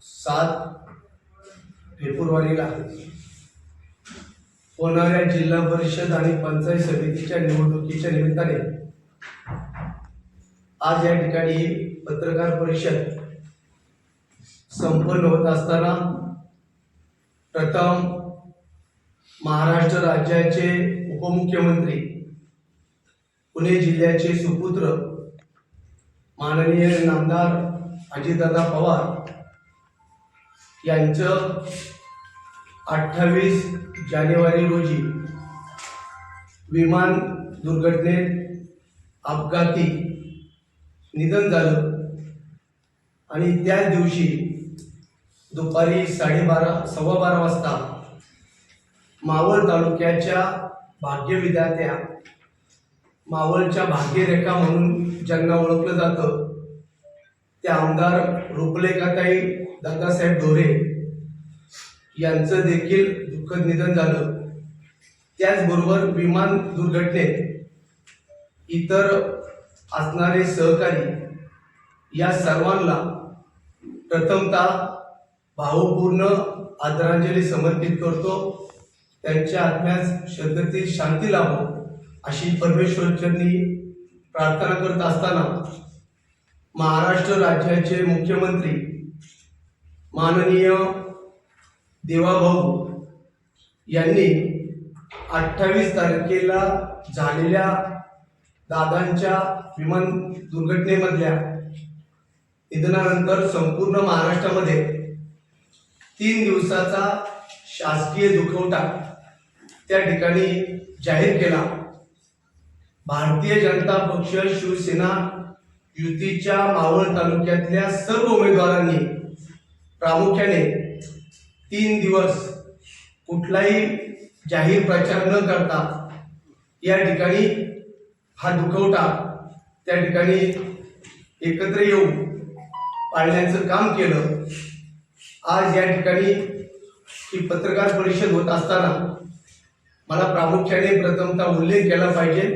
7 फेब्रुवारीला होणाऱ्या जिल्हा परिषद आणि पंचायत समितीच्या निवडणुकीच्या निमित्ताने आज या ठिकाणी पत्रकार परिषद संपन्न होत असताना प्रथम महाराष्ट्र राज्याचे उपमुख्यमंत्री पुणे जिल्ह्याचे सुपुत्र माननीय नामदार अजितदादा पवार यांचं 28 जानेवारी रोजी विमान दुर्घटनेत अपघाती निधन झालं आणि त्याच दिवशी दुपारी 12:30 वाजता मावळ तालुक्याच्या भाग्यविधात्या मावळच्या भाग्यरेखा म्हणून ज्यांना ओळखलं जातं त्या आमदार रुपलेखाताई दादासाहेब ढोरे यांचं देखील दुःखद निधन झालं। त्याचबरोबर विमान दुर्घटनेत इतर असणारे सहकारी या सर्वांना प्रथमतः भावपूर्ण आदरांजली समर्पित करतो। त्यांच्या आत्म्यास सद्गती शांती लाभो अशी परमेश्वरचरणी प्रार्थना करत असताना महाराष्ट्र राज्याचे मुख्यमंत्री माननीय देवाभाऊ यांनी 28 तारखेला झालेल्या दादांच्या विमान दुर्घटनेमधल्या निधनानंतर संपूर्ण महाराष्ट्रामध्ये 3 दिवसाचा शासकीय दुखवटा त्या ठिकाणी जाहीर केला। भारतीय जनता पक्ष शिवसेना युतीच्या मावळ तालुक्यातल्या सर्व उमेदवारांनी प्रामुख्याने 3 दिवस कुठलाही जाहीर प्रचार न करता या ठिकाणी हा दुखवटा त्या ठिकाणी एकत्र येऊन पाळण्याचं काम केलं। आज या ठिकाणी ही पत्रकार परिषद होत असताना मला प्रामुख्याने प्रथमतः उल्लेख केला पाहिजे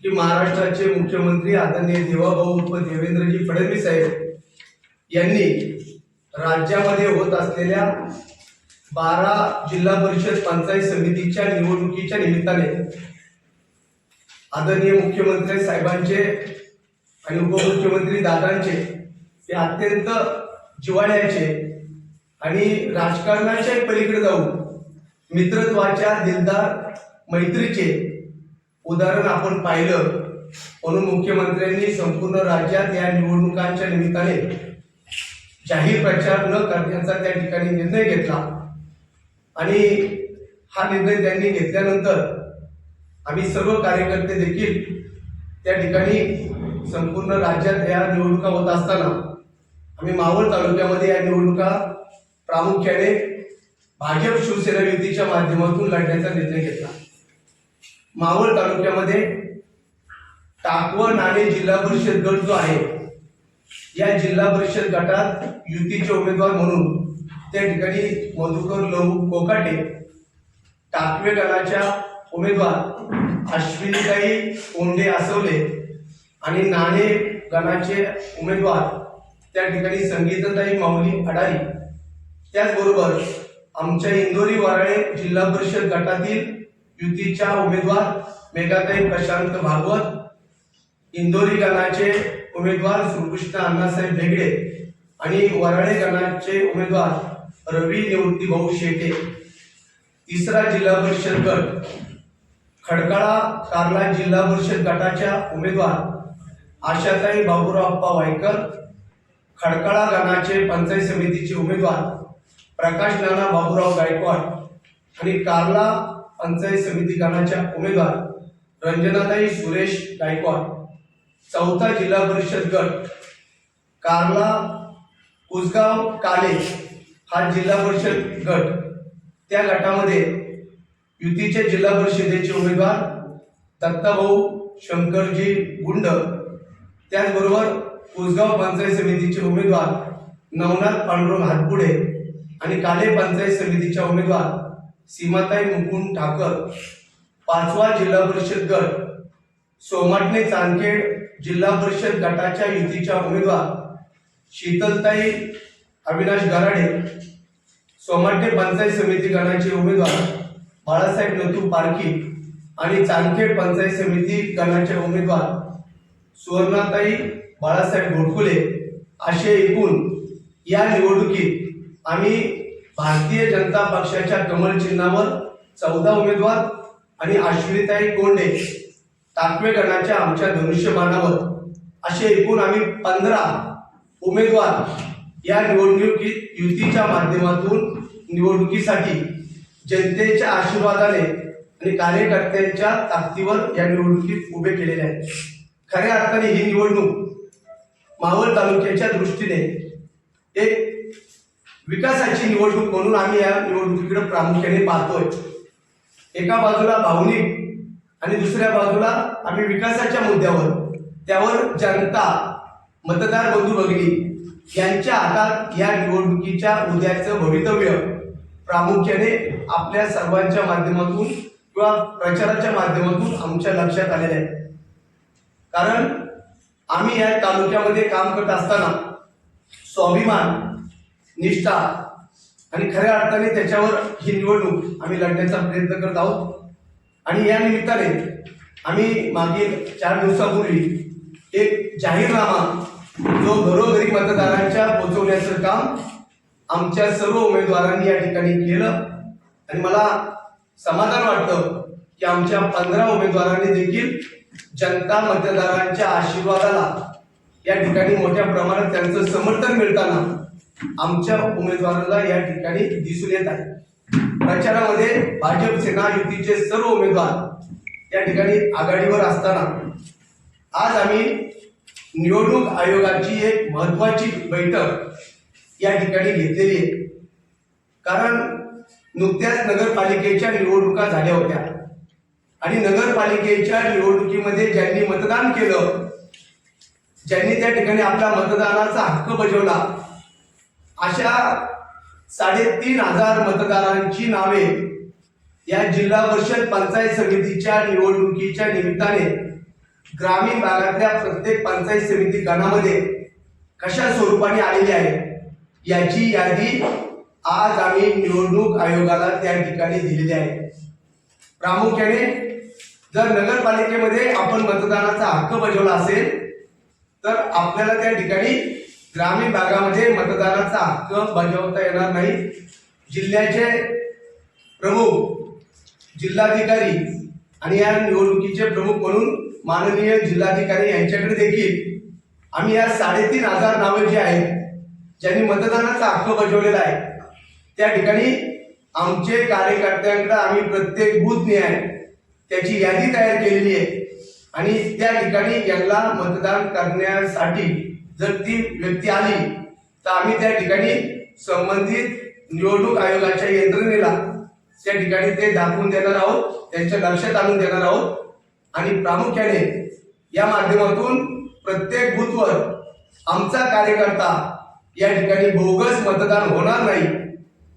की महाराष्ट्राचे मुख्यमंत्री आदरणीय देवाभाऊ उर्फ देवेंद्रजी फडणवीस साहेब यांनी राज्यामध्ये होत असलेल्या 12 जिल्हा परिषद पंचायत समितीच्या निवडणुकीच्या निमित्ताने आदरणीय मुख्यमंत्री साहेबांचे आणि उपमुख्यमंत्री दादांचे ते अत्यंत जिव्हाळ्याचे आणि राजकारणाच्या पलीकडे जाऊन मित्रत्वाच्या दिलदार मैत्रीचे उदाहरण आपण पाहिलं। म्हणून मुख्यमंत्र्यांनी संपूर्ण राज्यात या निवडणुकांच्या निमित्ताने जाहीर प्रचार न करण्याचा त्या ठिकाणी निर्णय घेतला आणि हा निर्णय त्यांनी घेतल्यानंतर आम्ही सर्व कार्यकर्ते देखील त्या ठिकाणी संपूर्ण राज्यात या निवडणुका होत असताना आम्ही मावळ तालुक्यामध्ये या निवडणुका प्रामुख्याने भाजप शिवसेना युतीच्या माध्यमातून लढण्याचा निर्णय घेतला। मावळ तालुक्यामध्ये टाकवं नाणे जिल्हा परिषद गट जो आहे या जिल्हा परिषद गटात युतीचे उमेदवार म्हणून त्या ठिकाणी मधुकर लहू कोकाटे, टाकवे गणाच्या उमेदवार अश्विनीताई कोंडे आसवले आणि नाणे गणाचे उमेदवार त्या ठिकाणी संगीताताई माऊली अडारी, त्याचबरोबर आमच्या इंदोरी वाराळे जिल्हा परिषद गटातील युतीच्या उमेदवार मेघाताई प्रशांत भागवत, इंदोरी गणाचे उमेदवार श्रीकृष्ण अण्णासाहेब भेगडे आणि वराळे गणाचे उमेदवार रवी निवृत्ती भाऊ शेटे। तिसरा जिल्हा परिषद गट खडकाळा कार्ला जिल्हा परिषद गटाच्या उमेदवार आशाताई बाबूराव वायकर, खडकाळा गणाचे पंचायत समितीचे उमेदवार प्रकाश नाना बाबूराव गायकवाड आणि कार्ला पंचायत समिती गणाच्या उमेदवार रंजनाताई सुरेश गायकवाड। चौथा जिल्हा परिषद गट कार्ला कुसगाव काले हा जिल्हा परिषद गट, त्या गटामध्ये युतीचे जिल्हा परिषदेचे उमेदवार दत्ताभाऊ शंकरजी गुंड, त्याचबरोबर कुसगाव पंचायत समितीचे उमेदवार नवनाथ पांडुरंग हातपुडे आणि काले पंचायत समितीच्या उमेदवार सीमाताई मुकुंद ठाकर। पाचवा जिल्हा परिषद गट सोमाटणे चांदखेड जिल्हा परिषद गटाच्या युतीच्या उमेदवार शीतलताई अविनाश गराडे, सोमाटे पंचायत समिती गणाचे उमेदवार बाळासाहेब नथू पारखी आणि चांदखेड पंचायत समिती गणाचे उमेदवार सुवर्णाताई बाळासाहेब घोटकुले असे एकूण या निवडणुकीत आम्ही भारतीय जनता पक्षाच्या कमळ चिन्हावर 14 उमेदवार आणि अश्विनीताई कोंडे टाकवे गणाच्या आमच्या धनुष्यबाणावर असे एकूण आम्ही 15 उमेदवार या निवडणुकीत युतीच्या माध्यमातून निवडणुकीसाठी जनतेच्या आशीर्वादाने आणि कार्यकर्त्यांच्या ताकदीवर या निवडणुकीत उभे केलेले आहेत. खऱ्या अर्थाने ही निवडणूक मावळ तालुक्याच्या दृष्टीने एक विकासाची निवडणूक म्हणून आम्ही या निवडणुकीकडे प्रामुख्याने पाहतोय. एका बाजूला भावनिक आणि दुसऱ्या बाजूला आम्ही विकासाच्या मुद्द्यावर त्यावर जनता मतदार बंधू भगिनी यांच्या हातात या निवडणुकीच्या उद्याचं भवितव्य प्रामुख्याने आपल्या सर्वांच्या माध्यमातून किंवा प्रचाराच्या माध्यमातून आमच्या लक्षात आलेले आहे. कारण आम्ही या तालुक्यामध्ये काम करत असताना स्वाभिमान, निष्ठा आणि खऱ्या अर्थाने त्याच्यावर ही निवडणूक आम्ही लढण्याचा प्रयत्न करत आहोत. आणि या निमित्ताने आम्ही मागील 4 दिवसापूर्वी एक जाहीरनामा जो घरोघरी मतदारांच्या पोहोचवण्याचं काम आमच्या सर्व उमेदवारांनी या ठिकाणी केलं आणि मला समाधान वाटतं की आमच्या 15 उमेदवारांनी देखील जनता मतदारांच्या आशीर्वादाला या ठिकाणी मोठ्या प्रमाणात त्यांचं समर्थन मिळताना आमच्या उमेदवाराला या ठिकाणी दिसून येत आहे. प्रचारामध्ये भाजप सेना युतीचे सर्व उमेदवार या ठिकाणी आघाडीवर असताना आज आम्ही निवडणूक आयोगाची एक महत्वाची बैठक या ठिकाणी घेतलेली आहे. कारण नुकत्याच नगरपालिकेच्या निवडणुका झाल्या होत्या आणि नगरपालिकेच्या निवडणुकीमध्ये ज्यांनी मतदान केलं, ज्यांनी त्या ठिकाणी आपला मतदानाचा हक्क बजावला, अशा 3,500 मतदारांची नावे या जिल्हा परिषद पंचायत समितीच्या निवडणुकीच्या निमित्ताने ग्रामीण भागातल्या प्रत्येक पंचायत समिती गणामध्ये कशा स्वरूपाने आलेली आहे याची यादी आज आम्ही निवडणूक आयोगाला त्या ठिकाणी दिलेली आहे. प्रामुख्याने जर नगरपालिकेमध्ये आपण मतदानाचा हक्क बजावला असेल तर आपल्याला त्या ठिकाणी ग्रामीण भागामध्ये मतदानाचा हक्क बजावता येणार नाही. जिल्ह्याचे प्रमुख, जिल्हाधिकारी आणि या निवडणुकीचे प्रमुख म्हणून माननीय जिल्हाधिकारी यांच्याकडे देखील आम्ही या 3,500 नावे जी आहेत ज्यांनी मतदानाचा हक्क बजावलेला आहे त्या ठिकाणी आमचे कार्यकर्त्यांकडे आम्ही प्रत्येक बूथ न्याय त्याची यादी तयार केलेली आहे आणि त्या ठिकाणी यांना मतदान करण्यासाठी जर ती व्यक्ती आली तर आम्ही त्या ठिकाणी संबंधित निवडणूक आयोगाच्या यंत्रणेला त्या ठिकाणी ते दाखवून देणार आहोत, त्यांच्या लक्षात आणून देणार आहोत. आणि प्रामुख्याने या माध्यमातून प्रत्येक बूथवर आमचा कार्यकर्ता या ठिकाणी बोगस मतदान होणार नाही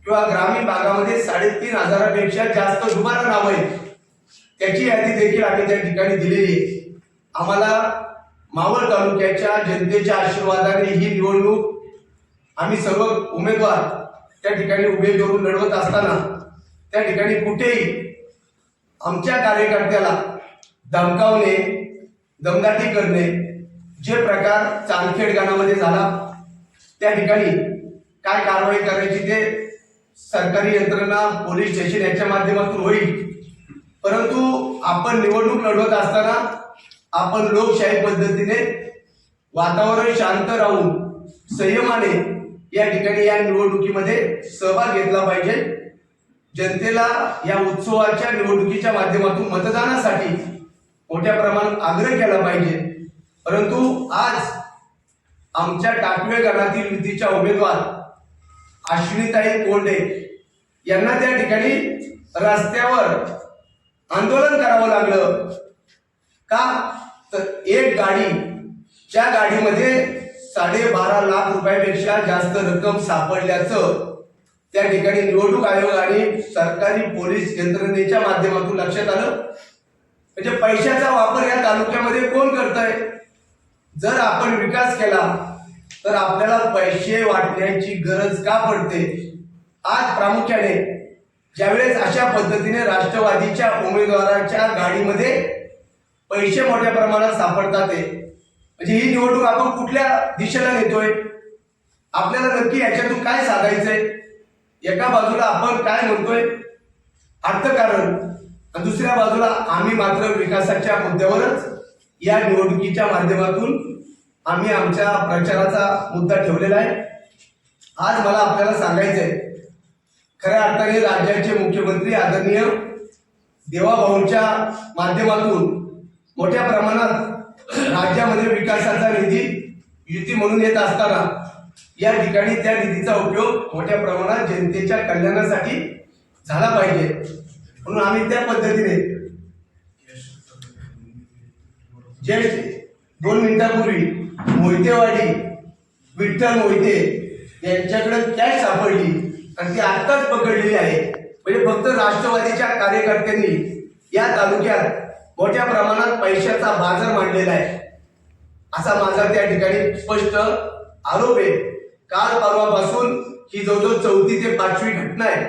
किंवा ग्रामीण भागामध्ये 3,500 पेक्षा जास्त दुबारा नाव आहेत त्याची यादी देखील आम्ही त्या ठिकाणी दिलेली आहे. आम्हाला मावळ तालुक्याच्या जनतेच्या आशीर्वादाने ही निवडणूक आम्ही सर्व उमेदवार त्या ठिकाणी उभे करून लढवत असताना त्या ठिकाणी कुठेही आमच्या कार्यकर्त्याला धमकावणे, दमदाटी करणे जे प्रकार चांदखेड गणामध्ये झाला त्या ठिकाणी काय कारवाई करायची ते सरकारी यंत्रणा, पोलीस स्टेशन याच्या माध्यमातून होईल. परंतु आपण निवडणूक लढवत असताना आपण लोकशाही पद्धतीने वातावरण शांत राहून संयमाने या ठिकाणी या निवडणुकीमध्ये सहभाग घेतला पाहिजे. जनतेला या उत्सवाच्या निवडणुकीच्या माध्यमातून मतदानासाठी मोठ्या प्रमाणात आग्रह केला पाहिजे. परंतु आज आमच्या टाकवे गणातील युतीच्या उमेदवार अश्विनीताई कोंडे यांना त्या ठिकाणी रस्त्यावर आंदोलन करावं लागलं. का तर एक गाडी, ज्या गाडीमध्ये 12.5 लाख रुपयापेक्षा जास्त रक्कम सापडल्याचं त्या ठिकाणी निवडणूक आयोग आणि सरकारी पोलीस यंत्रणेच्या माध्यमातून लक्षात आलं. म्हणजे पैशाचा वापर या तालुक्यामध्ये कोण करतंय? जर आपण विकास केला तर आपल्याला पैसे वाटण्याची गरज का पडते? आज प्रामुख्याने ज्यावेळेस अशा पद्धतीने राष्ट्रवादीच्या उमेदवाराच्या गाडीमध्ये पैसे मोठ्या प्रमाणात सापडतात म्हणजे ही निवडणूक आपण कुठल्या दिशेला नेतोय? आपल्याला नक्की याच्यातून काय साधायचंय? एका बाजूला आपण काय म्हणतोय अर्थकारण, दुसऱ्या बाजूला आम्ही मात्र विकासाच्या मुद्द्यावरच या निवडणुकीच्या माध्यमातून आम्ही आमच्या प्रचाराचा मुद्दा ठेवलेला आहे. आज मला आपल्याला सांगायचंय, खऱ्या अर्थाने राज्याचे मुख्यमंत्री आदरणीय देवाभाऊंच्या माध्यमातून मोठ्या प्रमाणात राज्यामध्ये विकासाचा निधी युती म्हणून येत असताना या ठिकाणी त्या निधीचा उपयोग मोठ्या प्रमाणात जनतेच्या कल्याणासाठी झाला पाहिजे, म्हणून आम्ही त्या पद्धतीने जस्ट 2 मिनिटांपूर्वी मोहितेवाडी विठ्ठल मोहिते यांच्याकडे कॅश सापडली आणि ती आत्ताच पकडलेली आहे. म्हणजे फक्त राष्ट्रवादीच्या कार्यकर्त्यांनी या तालुक्यात मोठ्या प्रमाणात पैशाचा बाजार मांडलेला आहे असा माझा त्या ठिकाणी स्पष्ट आरोप आहे. काल परवापासून ही जवळजवळ 4थी ते 5वी घटना आहे.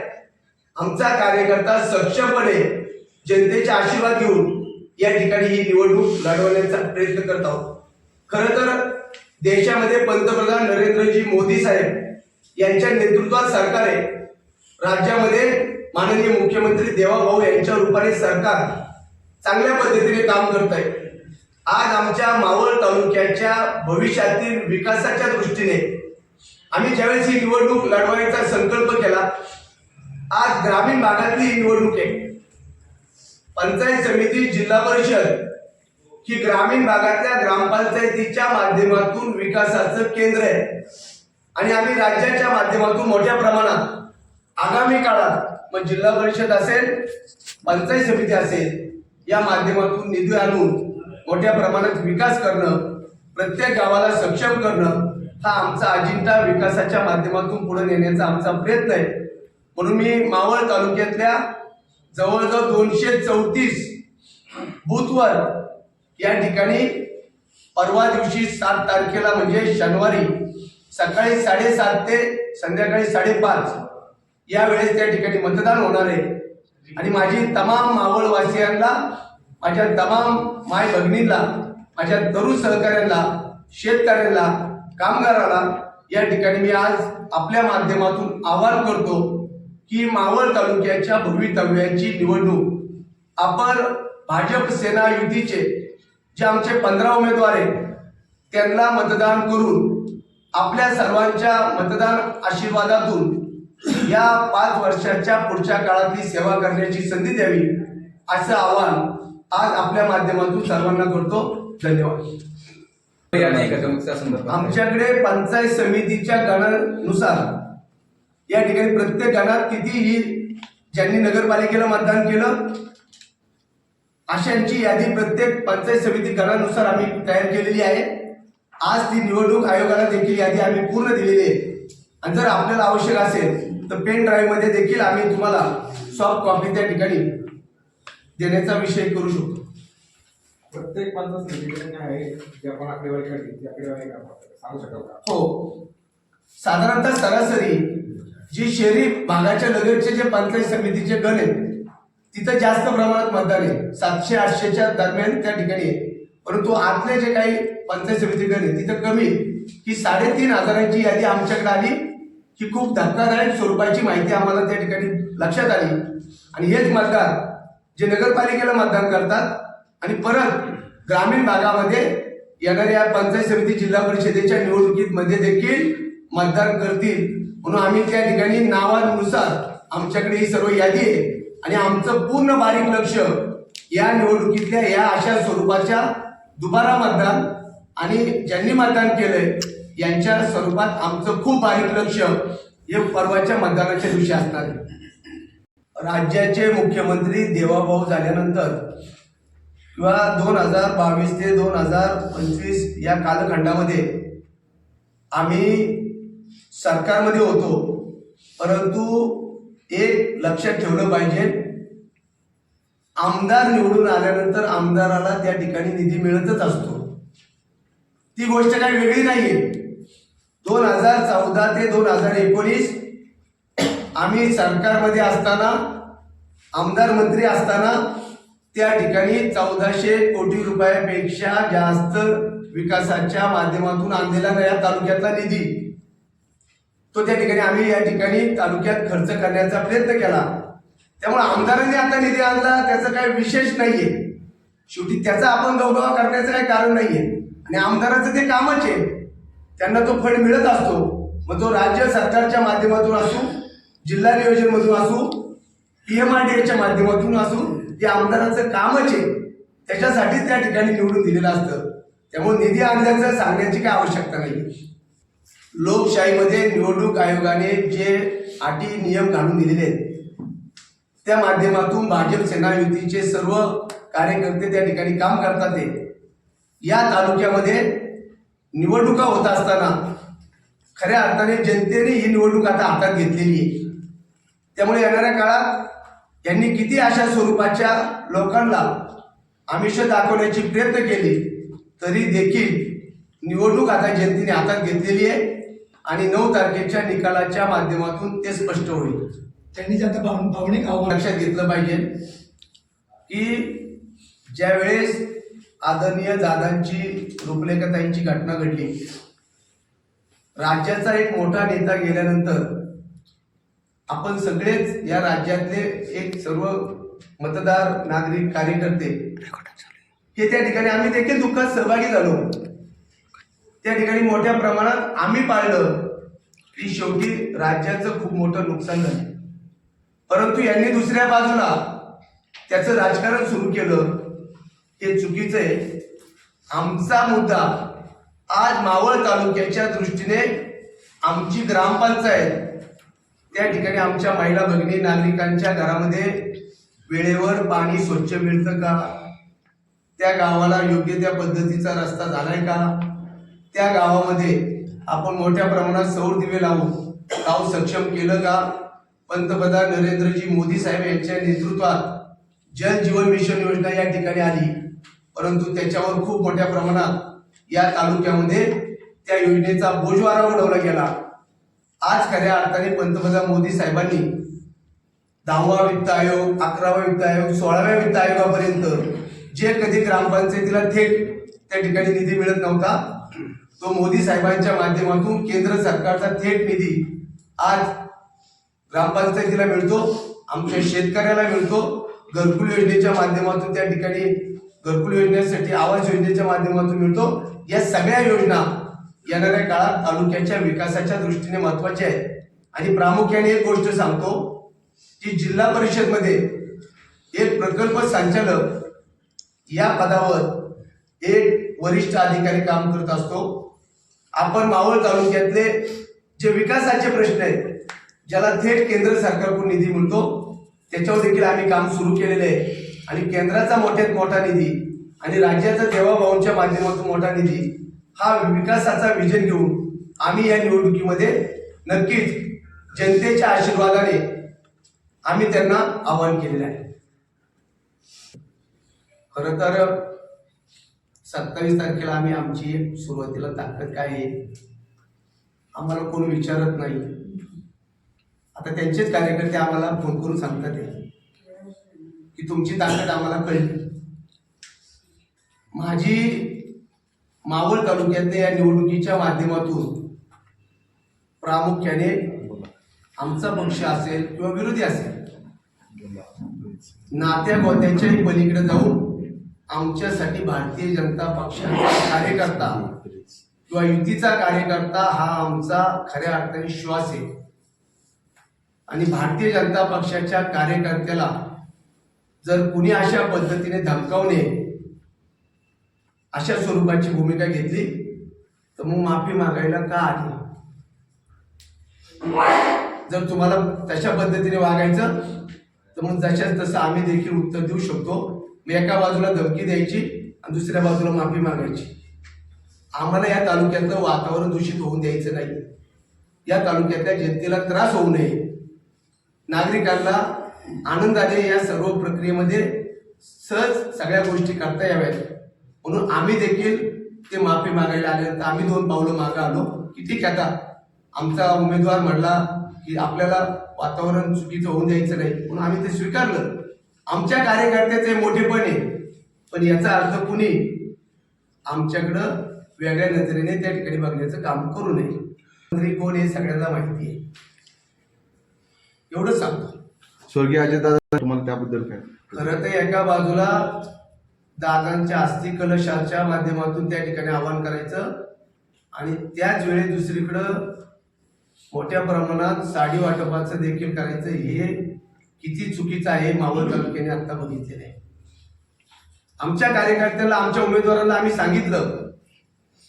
आमचा कार्यकर्ता सक्षमपणे जनतेचे आशीर्वाद घेऊन या ठिकाणी ही निवडणूक लढवण्याचा प्रयत्न करत आहोत. खरं तर देशामध्ये पंतप्रधान नरेंद्रजी मोदी साहेब यांच्या नेतृत्वात सरकार आहे. राज्यामध्ये माननीय मुख्यमंत्री देवाभाऊ यांच्या रूपाने सरकार चांगल्या पद्धतीने काम करत आहे. आज आमच्या मावळ तालुक्याच्या भविष्यातील विकासाच्या दृष्टीने आम्ही ज्यावेळेस ही निवडणूक लढवायचा संकल्प केला, आज ग्रामीण भागातली ही निवडणूक आहे. पंचायत समिती, जिल्हा परिषद ही ग्रामीण भागातल्या ग्रामपंचायतीच्या माध्यमातून विकासाचं केंद्र आहे आणि आम्ही राज्याच्या माध्यमातून मोठ्या प्रमाणात आगामी काळात मग जिल्हा परिषद असेल, पंचायत समिती असेल, या माध्यमातून निधी आणून मोठ्या प्रमाणात विकास करणं, प्रत्येक गावाला सक्षम करणं हा आमचा अजिंठा विकासाच्या माध्यमातून पुढे नेण्याचा आमचा प्रयत्न आहे. म्हणून मी मावळ तालुक्यातल्या जवळजवळ 234 बूथवर या ठिकाणी परवा दिवशी 7 तारखेला म्हणजे शनिवारी सकाळी 7:30 ते संध्याकाळी 5:30 या वेळेस त्या ठिकाणी मतदान होणार आहे आणि माझी तमाम मावळवासियांना, माझ्या तमाम माय भगिनींना, माझ्या तरुण सहकाऱ्यांना, शेतकऱ्यांना, कामगाराला या ठिकाणी मी आज आपल्या माध्यमातून आवाहन करतो की मावळ तालुक्याच्या भवितव्याची निवडणूक आपण भाजप सेना युतीचे जे आमचे 15 उमेदवार आहेत त्यांना मतदान करून आपल्या सर्वांच्या मतदान आशीर्वादातून या 5 वर्षाच्या पुढच्या काळातली सेवा करण्याची संधी द्यावी असं आवाहन आज आपल्या माध्यमातून सर्वांना करतो. धन्यवाद. आमच्याकडे पंचायत समितीच्या गणानुसार या ठिकाणी प्रत्येक गणात कितीही ज्यांनी नगरपालिकेला मतदान केलं अशांची यादी प्रत्येक पंचायत समिती गणानुसार आम्ही तयार केलेली आहे. आज ती निवडणूक आयोगाला देखील यादी आम्ही पूर्ण दिलेली आहे आणि जर आपल्याला आवश्यक असेल तर पेन ड्राईव्ह मध्ये देखील आम्ही तुम्हाला सॉफ्ट कॉपी त्या ठिकाणी देण्याचा विषय करू शकतो. प्रत्येक पंचायत समितीने आहे जी आपण आकडेवारी काढली ती आकडेवारी सांगू शकाल का? हो, साधारणतः सरासरी जी शहरी भागाच्या लगतचे जे पंचायत समितीचे गण आहेत तिथं जास्त प्रमाणात मतदान आहे, 700-800च्या दरम्यान त्या ठिकाणी आहे. परंतु आतले जे काही पंचायत समिती गण आहे तिथं कमी ही 3,500ची यादी आमच्याकडे आली ही खूप धक्कादायक स्वरूपाची माहिती आम्हाला त्या ठिकाणी लक्षात आली आणि हेच मतदार जे नगरपालिकेला मतदान करतात आणि परत ग्रामीण भागामध्ये येणाऱ्या पंचायत समिती, जिल्हा परिषदेच्या निवडणुकीमध्ये देखील मतदान करतील. म्हणून आम्ही त्या ठिकाणी नावानुसार आमच्याकडे ही सर्व यादी आहे आणि आमचं पूर्ण बारीक लक्ष या निवडणुकीतल्या या अशा स्वरूपाच्या दुबारा मतदान आणि ज्यांनी मतदान केलंय यांच्या स्वरूपात आमचं खूप बारीक लक्ष हे परवाच्या मतदानाच्या दिवशी असणार आहे. राज्याचे मुख्यमंत्री देवाभाऊ झाल्यानंतर किंवा 2022 ते 2025 या कालखंडामध्ये आम्ही सरकारमध्ये होतो, परंतु एक लक्षात ठेवलं पाहिजे, आमदार निवडून आल्यानंतर आमदाराला त्या ठिकाणी निधी मिळतच असतो. ती गोष्ट काही वेगळी नाहीये. 2014 ते 2019 आम्ही सरकारमध्ये असताना, आमदार मंत्री असताना त्या ठिकाणी 1400 कोटी रुपयापेक्षा जास्त विकासाच्या माध्यमातून आणलेला या तालुक्यातला निधी तो त्या ठिकाणी आम्ही या ठिकाणी तालुक्यात खर्च करण्याचा प्रयत्न केला. त्यामुळे आमदारांनी आता निधी आणला त्याचं काही विशेष नाहीये. शेवटी त्याचा आपण गौरव करण्याचं काही कारण नाहीये आणि आमदाराचं ते कामच आहे. त्यांना तो फंड मिळत असतो. मग तो राज्य सरकारच्या माध्यमातून असू, जिल्हा नियोजन मधून असू, PMRDAच्या माध्यमातून असू, हे आमदाराचं कामच आहे. त्याच्यासाठी त्या ठिकाणी निवडून दिलेलं असतं. त्यामुळे निधी आणल्याचं सांगण्याची काही आवश्यकता नाही. लोकशाहीमध्ये निवडणूक आयोगाने जे अटी नियम घालून दिलेले आहेत त्या माध्यमातून भाजप सेना युतीचे सर्व कार्यकर्ते त्या ठिकाणी काम करतात. या तालुक्यामध्ये निवडणुका होत असताना खऱ्या अर्थाने जनतेने ही निवडणूक आता हातात घेतलेली आहे. त्यामुळे येणाऱ्या काळात यांनी किती अशा स्वरूपाच्या लोकांना आमिष दाखवण्याची प्रयत्न केली तरी देखील निवडणूक आता जनतेने हातात घेतलेली आहे आणि 9 तारखेच्या निकालाच्या माध्यमातून ते स्पष्ट होईल. त्यांनी जे आता भावनिक आव्हान लक्षात घेतलं पाहिजे की ज्या वेळेस आदरणीय दादांची, रुपलेखाताईंची घटना घडली, राज्याचा एक मोठा नेता गेल्यानंतर आपण सगळेच या राज्यातले एक सर्व मतदार, नागरिक, कार्यकर्ते हे त्या ठिकाणी आम्ही देखील दुःखात सहभागी झालो. त्या ठिकाणी मोठ्या प्रमाणात आम्ही पाळलं की शेवटी राज्याचं खूप मोठं नुकसान झालं. परंतु यांनी दुसऱ्या बाजूला त्याचं राजकारण सुरू केलं. हे चुकीचं आहे. आमचा मुद्दा आज मावळ तालुक्याच्या दृष्टीने आमची ग्रामपंचायत त्या ठिकाणी आमच्या महिला भगिनी नागरिकांच्या घरामध्ये वेळेवर पाणी स्वच्छ मिळतं का, त्या गावाला योग्य त्या पद्धतीचा रस्ता झालाय का, त्या गावामध्ये आपण मोठ्या प्रमाणात सौर दिवे लावून गाव सक्षम केलं का. पंतप्रधान नरेंद्रजी मोदी साहेब यांच्या नेतृत्वात जल जीवन मिशन योजना या ठिकाणी आली, परंतु त्याच्यावर खूप मोठ्या प्रमाणात या तालुक्यामध्ये त्या योजनेचा बोजवारा उडवला गेला. आज खऱ्या अर्थाने पंतप्रधान मोदी साहेबांनी 10वा वित्त आयोग, 11वा वित्त आयोग, 16व्या वित्त आयोगापर्यंत जे कधी ग्रामपंचायतीला थेट त्या ठिकाणी निधी मिळत नव्हता, तो मोदी साहेबांच्या माध्यमातून केंद्र सरकारचा थेट निधी आज ग्रामपंचायतीला मिळतो, आमच्या शेतकऱ्याला मिळतो. घरकुल योजनेच्या माध्यमातून त्या ठिकाणी घरकुल योजनेसाठी आवास योजनेच्या माध्यमातून मिळतो. या सगळ्या योजना येणाऱ्या काळात तालुक्याच्या विकासाच्या दृष्टीने महत्वाच्या आहेत. आणि प्रामुख्याने एक गोष्ट सांगतो की जिल्हा परिषद मध्ये एक प्रकल्प संचालक या पदावर एक वरिष्ठ अधिकारी काम करत असतो. आपण मावळ तालुक्यातले जे विकासाचे प्रश्न आहेत, ज्याला थेट केंद्र सरकारकडून निधी मिळतो, त्याच्यावर देखील आम्ही काम सुरू केलेले आहे. आणि केंद्राचा मोठ्यात मोठा निधी आणि राज्याचा देवाभाऊंच्या माध्यमातून मोठा निधी, हा विकासाचा विजन घेऊन आम्ही या निवडणुकीमध्ये नक्कीच जनतेच्या आशीर्वादाने आम्ही त्यांना आवाहन केलेलं आहे. खरं तर 27 तारखेला आम्ही आमची सुरुवातीला ताकद काय आहे आम्हाला कोण विचारत नाही. आता त्यांचेच कार्यकर्ते आम्हाला फोन करून सांगतात की तुमची ताकद आम्हाला कळली. माझी मावळ तालुक्यातल्या या निवडणुकीच्या माध्यमातून प्रामुख्याने आमचा पक्ष असेल किंवा विरोधी असेल, नात्या गोत्यांच्याही पलीकडे जाऊन आमच्यासाठी भारतीय जनता पक्षाचा कार्यकर्ता किंवा युतीचा कार्यकर्ता हा आमचा खऱ्या अर्थाने श्वास आहे. आणि भारतीय जनता पक्षाच्या कार्यकर्त्याला जर कुणी अशा पद्धतीने धमकावणे, अशा स्वरूपाची भूमिका घेतली तर मग माफी मागायला का आली. जर तुम्हाला तशा पद्धतीने वागायचं तर मग जशाच तसं आम्ही देखील उत्तर देऊ शकतो. मग एका बाजूला धमकी द्यायची आणि दुसऱ्या बाजूला माफी मागायची. आम्हाला या तालुक्यातलं वातावरण दूषित होऊन द्यायचं नाही. या तालुक्यातल्या जनतेला त्रास होऊ नये, नागरिकांना आनंदाने या सर्व प्रक्रियेमध्ये सहज सगळ्या गोष्टी करता याव्यात म्हणून आम्ही देखील ते माफी मागायला आल्यानंतर आम्ही 2 पावलं मागे आलो की ठीक आहे, आता आमचा उमेदवार म्हणला की आपल्याला वातावरण चुकीचं होऊन द्यायचं नाही, म्हणून आम्ही ते स्वीकारलं. आमच्या कार्यकर्त्याचे मोठेपण आहे, पण याचा अर्थ कुणी आमच्याकडं वेगळ्या नजरेने त्या ठिकाणी बघण्याचं काम करू नये. मंत्री कोण हे सगळ्यांना माहिती आहे, एवढंच सांगतो. स्वर्गीय अजयदादा, तुम्हाला त्याबद्दल काय? खरं तर एका बाजूला दादांच्या अस्थि कलशाच्या माध्यमातून त्या ठिकाणी आवाहन करायचं आणि त्याच वेळी दुसरीकडं मोठ्या प्रमाणात साडी वाटपाचं देखील करायचं, हे किती चुकीचं आहे मावळ तालुक्याने आता बघितलेलं आहे. आमच्या कार्यकर्त्याला, आमच्या उमेदवाराला आम्ही सांगितलं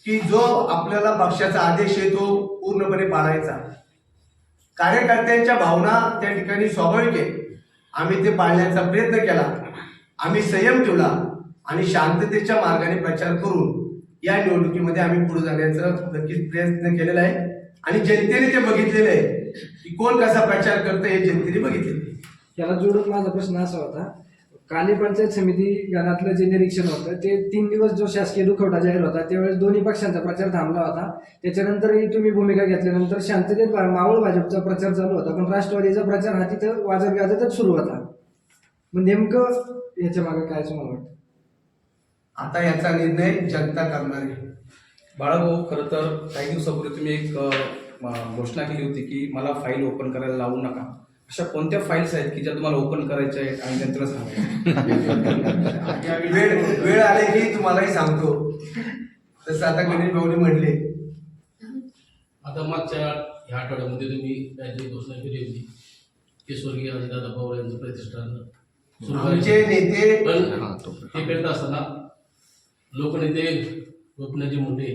की जो आपल्याला पक्षाचा आदेश आहे तो पूर्णपणे पाळायचा. कार्यकर्त्यांच्या भावना त्या ठिकाणी स्वाभाविक आहे, आम्ही ते पाळण्याचा प्रयत्न केला. आम्ही संयम ठेवला आणि शांततेच्या मार्गाने प्रचार करून या निवडणुकीमध्ये आम्ही पुढे जाण्याचा नक्कीच प्रयत्न केलेला आहे आणि जनतेने ते बघितलेलं आहे की कोण कसा प्रचार करतं हे जनतेने बघितलेलं आहे. याला जोडून माझा प्रश्न असा होता, काली पंचायत समिती गणातलं जे निरीक्षण होतं ते 3 दिवस जो शासकीय दुखवटा जाहीर होता त्यावेळेस दोन्ही पक्षांचा प्रचार थांबला होता. त्याच्यानंतरही तुम्ही भूमिका घेतल्यानंतर शांततेत मावळ भाजपचा प्रचार चालू होता, पण राष्ट्रवादीचा प्रचार हा तिथं वाजत गाजतच सुरू होता. मग नेमकं याच्या मागे काय तुम्हाला वाटतं? आता याचा निर्णय जनता करणार आहे. बाळाभाऊ, खरं तर काही दिवसापूर्वी तुम्ही एक घोषणा केली होती की मला फाईल ओपन करायला लावू नका. अशा कोणत्या फाईल्स आहेत की ज्या तुम्हाला ओपन करायच्या आहेत आणि जनतेला सांगायचं? वेळ आले की तुम्हालाही सांगतो. तसं आता गणेश भाऊनी म्हणले, आता मागच्या ह्या आठवड्यामध्ये तुम्ही काहीतरी घोषणा केली होती की स्वर्गीय अजितदादा पवार यांचं प्रतिष्ठान सुरू आमचे करायचं. नेते पण ते करत असताना लोकनेते गोपीनाथजी मुंडे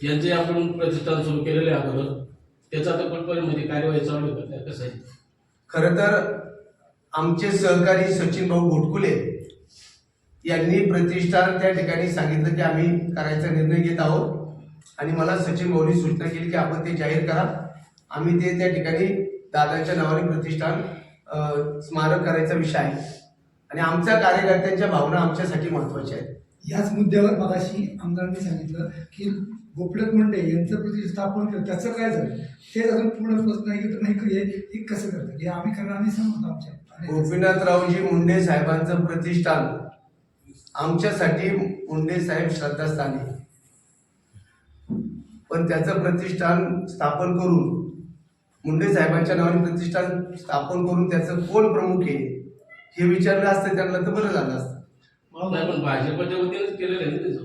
यांचे आपण प्रतिष्ठान सुरू केलेले आहे अगोदर, त्याचा आता कुठपर्यंत कार्यवाही चालू आहे का, कसं आहे? खरं तर आमचे सहकारी सचिन भाऊ घोटकुले यांनी प्रतिष्ठान त्या ठिकाणी सांगितलं की आम्ही करायचा निर्णय घेत आहोत आणि मला सचिन भाऊनी सूचना केली की आपण ते जाहीर करा. आम्ही ते त्या ठिकाणी दादांच्या नावाने प्रतिष्ठान स्मारक करायचा विषय आहे आणि आमच्या कार्यकर्त्यांच्या भावना आमच्यासाठी महत्वाच्या आहेत. याच मुद्द्यावर मगाशी आमदारांनी सांगितलं की गोपीनाथ मुंडे यांचं प्रतिष्ठापन केलं, त्याचं काय झालं ते अजून पूर्ण प्रश्न नाही हे कसं करतात हे आम्ही करणार, आम्ही सांगतो आमच्या. गोपीनाथरावजी मुंडे साहेबांचं प्रतिष्ठान आमच्यासाठी मुंडे साहेब श्रद्धास्थान आहे, पण त्याचं प्रतिष्ठान स्थापन करून मुंडे साहेबांच्या नावाने प्रतिष्ठान स्थापन करून त्याचं कोण प्रमुख आहे हे विचारलं असतं त्यांना तर बरं झालं असतं. नाही, पण भाजपच्या वतीनेच केलेलं आहे ना त्याचं,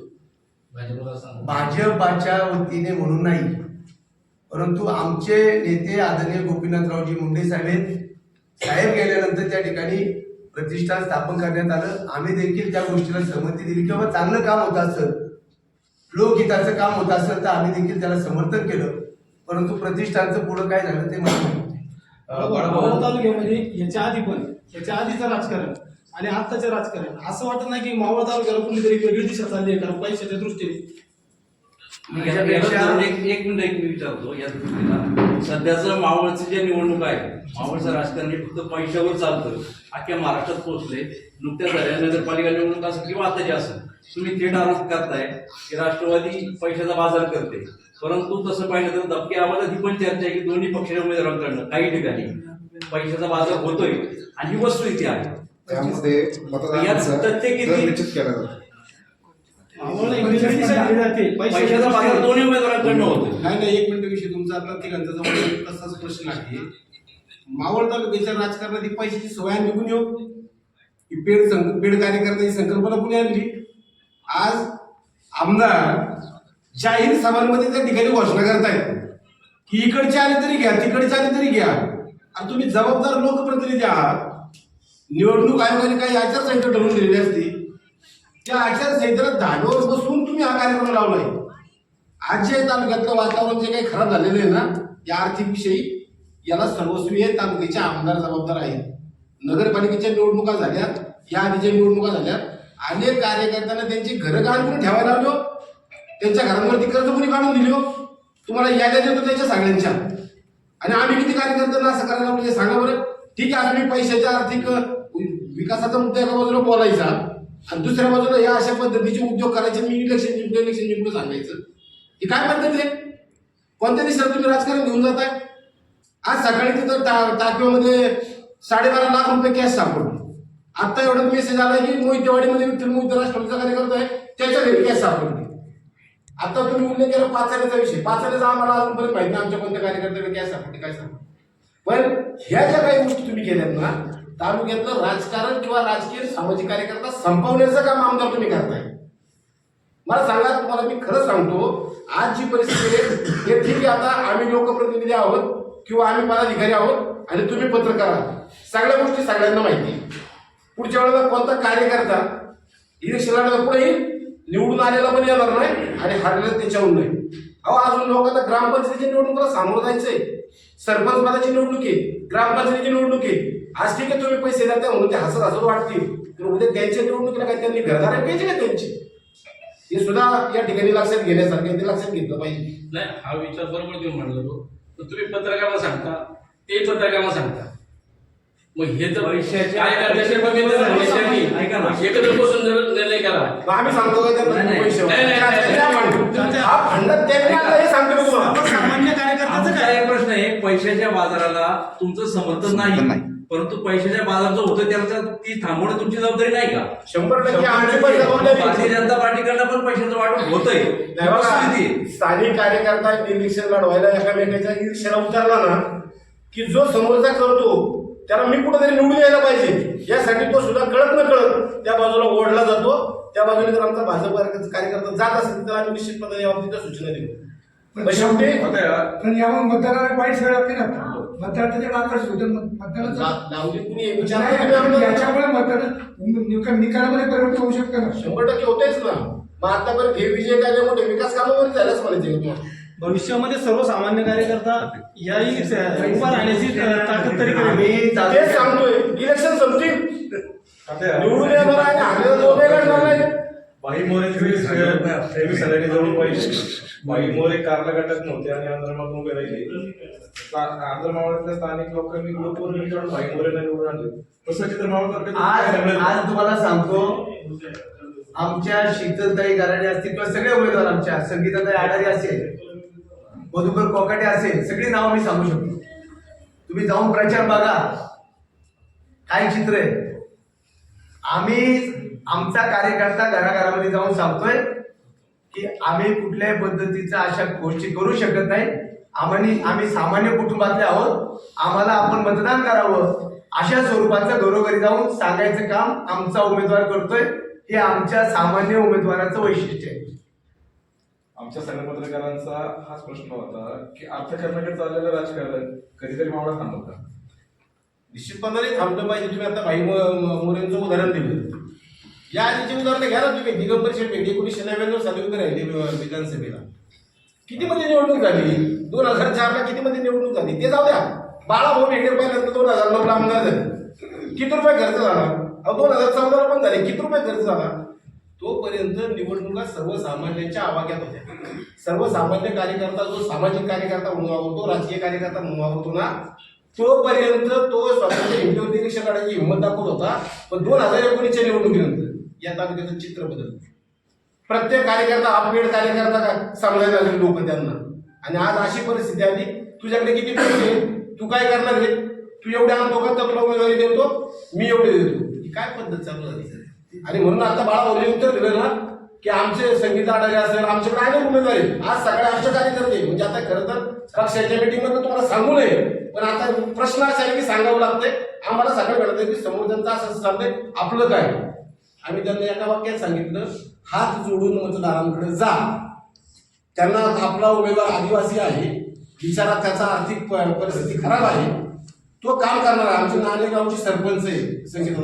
भाजपला सांग. भाजपाच्या वतीने म्हणून नाही, परंतु आमचे नेते आदरणीय गोपीनाथरावजी मुंडे साहेब गेल्यानंतर त्या ठिकाणी प्रतिष्ठान स्थापन करण्यात आलं. आम्ही देखील त्या गोष्टीला सहमती दिली किंवा चांगलं काम होत असेल, लोकहिताचं काम होत असेल तर आम्ही देखील त्याला समर्थन केलं. परंतु प्रतिष्ठानचं पुढं काय झालं ते मला माहिती नाही. मावळ तालुक्यामध्ये याच्या आधी पण याच्या आधीचं राजकारण आणि आत्ताचं राजकारण असं वाटत नाही की मावळ तालुक्याला कुठलीतरी वेगळी दिशा चालली आहे, कारण पैशाच्या दृष्टीने. एक मिनिट मी विचारतो या दृष्टीला, सध्याचं मावळचं जे निवडणूक आहे, मावळचं राजकारण हे फक्त पैशावर चालतं. अख्ख्या महाराष्ट्रात पोहोचले. नुकत्याच झाल्या नगरपालिका निवडणूक असं किंवा आता जे असं तुम्ही थेट आरोप करताय की राष्ट्रवादी पैशाचा बाजार करते, परंतु तसं पाहिलं तर दबक्या आवाजात ही पण चर्चा आहे की दोन्ही पक्षाच्या उमेदवारांकडनं काही ठिकाणी पैशाचा बाजार होतोय आणि ही वस्तू इथे आहे. त्यामध्ये यात तथ्य किती? निश्चित केला जातो. पैशाचा बाजार दोन्ही उमेदवारांकडनं होतो. नाही, एक मिनिट विषय तुमचा आपला तिघांचा जवळ तसाच प्रश्न आहे. मावळ तालुक्याच्या राजकारणात ही पैशाची सोय निघून येऊ, ही पेड कार्यकर्त्याची संकल्पना कुणी आणली? आज आमदार जाहीर सभांमध्ये त्या ठिकाणी घोषणा करतायत की इकडचे आले तरी घ्या, तिकडचे आले तरी घ्या. आणि तुम्ही जबाबदार लोकप्रतिनिधी आहात. निवडणूक आयोगाने काही आचारसंहिता ठरवून दिलेली असती, त्या आचारसंहितेला धाब्यावर बसून तुम्ही हा कार्यक्रम लावलाय. आज जे तालुक्यातलं वातावरण जे काही खराब झालेलं आहे ना, या आर्थिक विषयी याला सर्वस्वी तालुक्याचे आमदार जबाबदार आहेत. नगरपालिकेच्या निवडणुका झाल्या, या आधीच्या निवडणुका झाल्या, अनेक कार्यकर्त्यांना त्यांची घरं काढून ठेवायला लावलो, त्यांच्या घरांवरती कर्ज कोणी काढून दिलो. तुम्हाला याद्या देतो त्यांच्या सगळ्यांच्या, आणि आम्ही किती कार्यकर्त्यांना असं करायला लावलं सांगा बरं. ठीक आहे, आम्ही पैशाच्या आर्थिक विकासाचा मुद्दा एका बाजूला बोलायचा आणि दुसऱ्या बाजूला या अशा पद्धतीचे उद्योग करायचे, मी इलेक्शन जिंकलो सांगायचं. ही काय पद्धत आहे? कोणत्या दिवसात तुम्ही राजकारण घेऊन जाताय? आज सकाळी तिथं टाकीमध्ये 12.5 लाख रुपये कॅश सापडली. आता एवढा मेसेज आला की मोहितेवाडीमध्ये विठ्ठल मोहिते राष्ट्रवादीचा कार्यकर्ता आहे, त्याच्या घरी कॅश सापडली. आता तुम्ही उल्लेख केला पाचाऱ्याचा विषय. पाचाऱ्याचा आम्हाला अजूनपर्यंत माहिती नाही आमच्या कोणत्या कार्यकर्त्याला कॅश सापडली काय सापडली. पण ह्या ज्या काही गोष्टी तुम्ही केल्यात ना, तालुक्यातलं राजकारण किंवा राजकीय सामाजिक कार्यकर्ता संपवण्याचं काम आमदार तुम्ही करताय. मला सांगा, तुम्हाला मी खरं सांगतो, आज जी परिस्थिती आहे हे ठीक आहे. आता आम्ही लोकप्रतिनिधी आहोत किंवा आम्ही पदाधिकारी आहोत आणि तुम्ही पत्रकार आहात, सगळ्या गोष्टी सगळ्यांना माहिती. पुढच्या वेळेला कोणता कार्यकर्ता इलेक्शन लढायला पुढे येईल, निवडून आलेला पण येणार नाही आणि हारलेला त्याच्याहून नाही. अहो, अजून लोकांना ग्रामपंचायतीच्या निवडणुकीला सामोरं जायचंय. सरपंच पदाची निवडणूक आहे, ग्रामपंचायतीची निवडणूक आहे. आज ठीक आहे तुम्ही पैसे देता म्हणून ते हसत वाटतील, तर उद्या त्यांच्या निवडणुकीला काय त्यांनी घरदार पाहिजे का त्यांची? हे सुद्धा या ठिकाणी लक्षात घेण्यासारखे, ते लक्षात घेतलं पाहिजे. नाही, हा विचार बरोबर तुम्ही म्हणलं तो. तर तुम्ही पत्रकारांना सांगता, ते पत्रकारांना सांगता. मग हे जर पैशाच्या- ऐका ना, एकत्र बसून जर निर्णय करा. मग आम्ही सांगतो का त्यांना नाही, पैसे नाही, नाही, नाही, त्या म्हणतो. हा भांडत त्यांनी आणलं हे सांगतो मी तुम्हाला. सामान्य कार्यकर्त्याचं आमचा काय? एक प्रश्न आहे, पैशाच्या बाजाराला तुमचं समर्थन नाही, परंतु पैशाच्या बाजार जो होतोय त्याला ती थांबवणं तुमची जबाबदारी नाही का? 100% आमची पण जबाबदारी. भारतीय जनता पार्टीकडनं पण पैशाचं वाटप होतंय. नाही बघा, स्थानिक कार्यकर्ता इलेक्शन लढवायला एकामेकाच्या इलेक्शनला उतरला ना की जो समोरचा करतो त्याला मी कुठेतरी निवडून यायला पाहिजे, यासाठी तो सुद्धा कळत न कळत त्या बाजूला ओढला जातो. त्या बाजूने जर आमचा भाजप कार्यकर्ता जात असेल तर आम्ही निश्चितपणे या बाबतीत सूचना देऊ. पण शेवटी पण यावर मतदाराला वाईट सवय लागते ना. मतदार त्याच्याकडे आकर्षित होते. मतदाराचा लावली कुणी विचार याच्यामुळे मतदान निकालामध्ये परिवर्तन होऊ शकतं ना. 100% होतेच ना. मग आतापर्यंत हे विजय काय मोठे विकास कामावर झाल्याच म्हणायचे तुम्हाला. भविष्यामध्ये सर्वसामान्य कार्यकर्ता याही उभा राहण्याची ताकद तरी करेल. आम्ही तेच सांगतोय, इलेक्शन संपतील, निवडून येणार आहे, हारलेला जो काही लढणार नाही. बाई मोरे बाई मोरे कारला गटात नव्हते आणि आंध्रमात उभे राहिले. आंध्रमावळ्यातल्या स्थानिक लोकांनी लोकवर्गणीकडून बाई मोरेला निवडून आणले. तसं चित्र आज तुम्हाला सांगतो, आमच्या शीतलताई गराडे असतील किंवा सगळे उमेदवार, आमच्या संगीताताई आडारी असेल, मधुकर कोकाटे असेल, सगळी नावं मी सांगू शकतो. तुम्ही जाऊन प्रचार बघा, काय चित्र आहे. आम्ही आमचा कार्यकर्ता घराघरामध्ये जाऊन सांगतोय की आम्ही कुठल्याही पद्धतीच्या अशा गोष्टी करू शकत नाही. आम्ही सामान्य कुटुंबातले आहोत, आम्हाला आपण मतदान करावं अशा स्वरूपाचं घरोघरी जाऊन सांगायचं काम आमचा उमेदवार करतोय. हे आमच्या सामान्य उमेदवाराचं वैशिष्ट्य आहे. आमच्या सगळ्या पत्रकारांचा हाच प्रश्न होता की अर्थकारणाकडे चाललेलं राजकारण कधीतरी मावळा थांबवत का? निश्चितपणे थांबलं पाहिजे. तुम्ही आता भाई मोरेंचं उदाहरण दिलं, या आधीचे उदाहरण घ्या ना तुम्ही. दिगंबर शेट्टी 1999 साली उभे राहिले विधानसभेला. किती मध्ये निवडणूक झाली? 2004ला किती मध्ये निवडणूक झाली ते जाऊ द्या. बाळाभाऊ भेगडे पाहिल्यानंतर 2009ला आमदार झाले. किती रुपये खर्च झाला? 2014ला पण झाले. किती रुपये खर्च झाला? तोपर्यंत निवडणुका सर्वसामान्यांच्या आवाक्यात होत्या. सर्वसामान्य कार्यकर्ता जो सामाजिक कार्यकर्ता म्हणून वावरतो, राजकीय कार्यकर्ता म्हणून वावरतो ना, तोपर्यंत तो स्वतःच्या हिंदूवरती इलेक्शन लढायची हिंमत दाखवत होता. पण 2019च्या निवडणुकीनंतर या तालुक्याचं चित्र बदललं. प्रत्येक कार्यकर्ता अपडेट कार्यकर्ता समजायला लागले लोक त्यांना. आणि आज अशी परिस्थिती आली, तुझ्याकडे किती पैसे, तू काय करणार आहे, तू एवढे आणतो का, तर तुला उमेदवारी देतो, मी एवढे देतो. ही काय पद्धत चालू झाली? आणि म्हणून आता बाळाभाऊने उत्तर दिलं ना की आमचे संगीत आडारे असेल, आमच्याकडे अनेक उमेदवार आहेत. आज सगळे आमचे कार्यकर्ते म्हणजे आता खरं तर पक्षाच्या मीटिंग मध्ये तुम्हाला सांगू नये, पण आता प्रश्न असा आहे की सांगावं लागतंय. आम्हाला सगळं कळतंय की समोरच्यांचं असं चाललंय, आपलं काय. आम्ही त्यांना एका वाक्यात सांगितलं, हात जोडून मतदारांकडे जा. त्यांना आपला उमेदवार आदिवासी आहे, बिचारा त्याचा आर्थिक परिस्थिती खराब आहे, तो काम करणार. आमचे नाणेगावचे सरपंच आहे संगीत